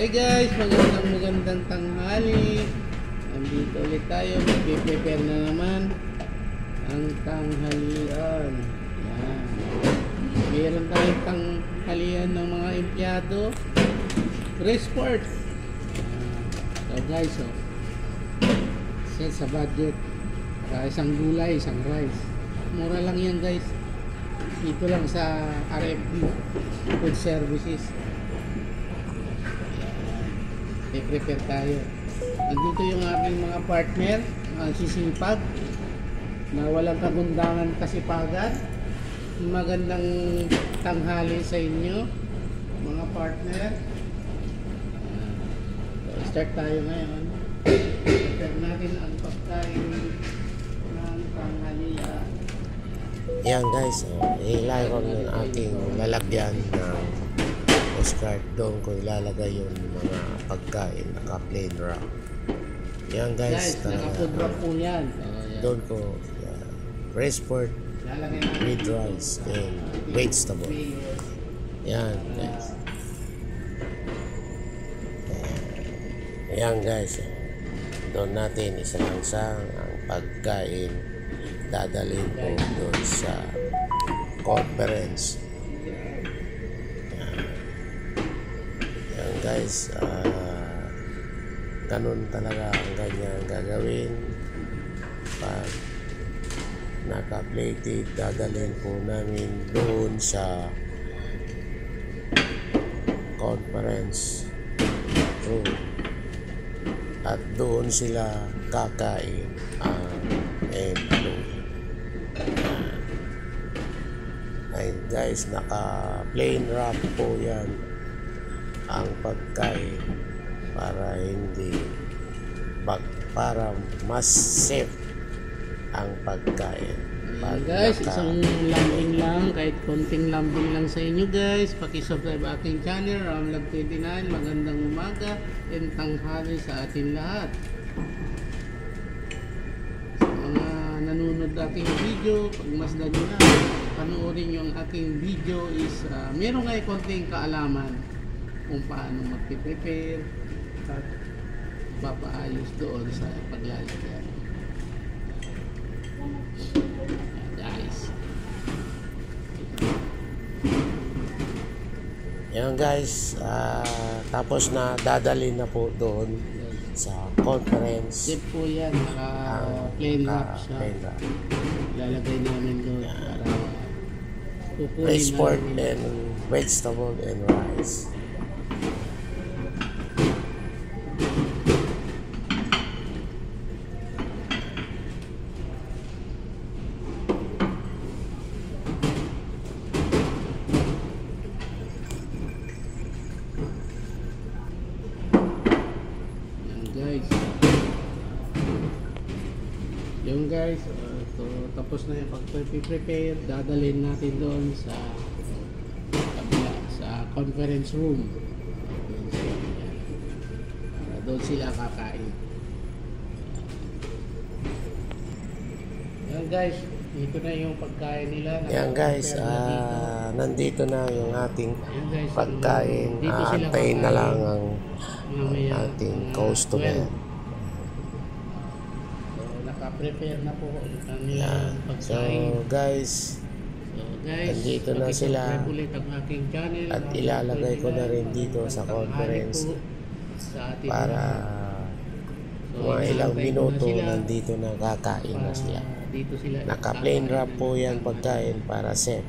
Hi guys, magandang tanghali. Nandito ulit tayo, mag-prepare na naman ang tanghalian. Yan. Meron tayong tanghalian ng mga empleyado. Resport. So guys, set sa budget. Isang gulay, isang rice. Mura lang yan guys. Dito lang sa RFD Food Services. I-prepare tayo. Nandito yung aking mga partner, sisipag na walang kagundangan kasipagan. Magandang tanghali sa inyo mga partner. So, start tayo ngayon. Prepare natin ang pagkain ng tanghalian. Yan guys, ilagay ko yung ating lalagyan ng postcard. Doon ko ilalagay yung mga pagkain naka-plain wrap. Yan guys, naka-food wrap po yan. Doon ko resport with rice and vegetable. Yan guys. Yan guys, doon natin isang-isang ang pagkain dadalhin ko doon sa conference. Yan guys, ganun talaga ang ganyan gagawin. Pag naka-plated, dadalhin po namin doon sa conference room at doon sila kakain ang employee. Ay guys, naka-plain wrap po yan ang pagkain para hindi para mas safe ang pagkain. Guys, isang lambing lang, kahit konting lambing lang sa inyo guys. Paki-subscribe aking channel, Ramlab29. Magandang umaga and tanghali sa atin lahat. Sa mga nanonood aking video, pagmasdan nyo na, panoorin nyo ang aking video is meron kayo konting kaalaman kung paano mag-prepare at papaayos doon sa paglalagyan. Guys, yan guys, tapos na dadalhin na po doon sa conference. tip po yan, naka-plain wrap siya. Lalagay namin doon para kukunin Resport namin and vegetable and rice. yung guys, tapos na yung pag-prepare, dadalhin natin doon sa kabila, sa conference room. Doon sila kakain. Yan guys, dito na yung pagkain nila. Yan guys, nandito na yung ating pagkain. Antayin na lang ang ating customer. Prepare na po ang kanilang pagkain. So guys, nandito na sila at ilalagay ko na rin dito sa conference para mga ilang minuto nandito na kakain na sila. Naka-plain wrap po yan pagkain para safe.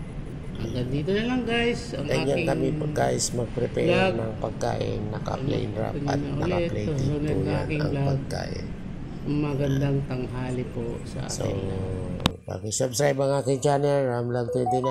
Hanggang dito na lang guys. Ganyan kami po guys mag-prepare ng pagkain, naka-plain wrap at naka-plated po yan ang pagkain. Magandang tanghali po sa atin. So, pag-subscribe ang aking channel, Ramlab29.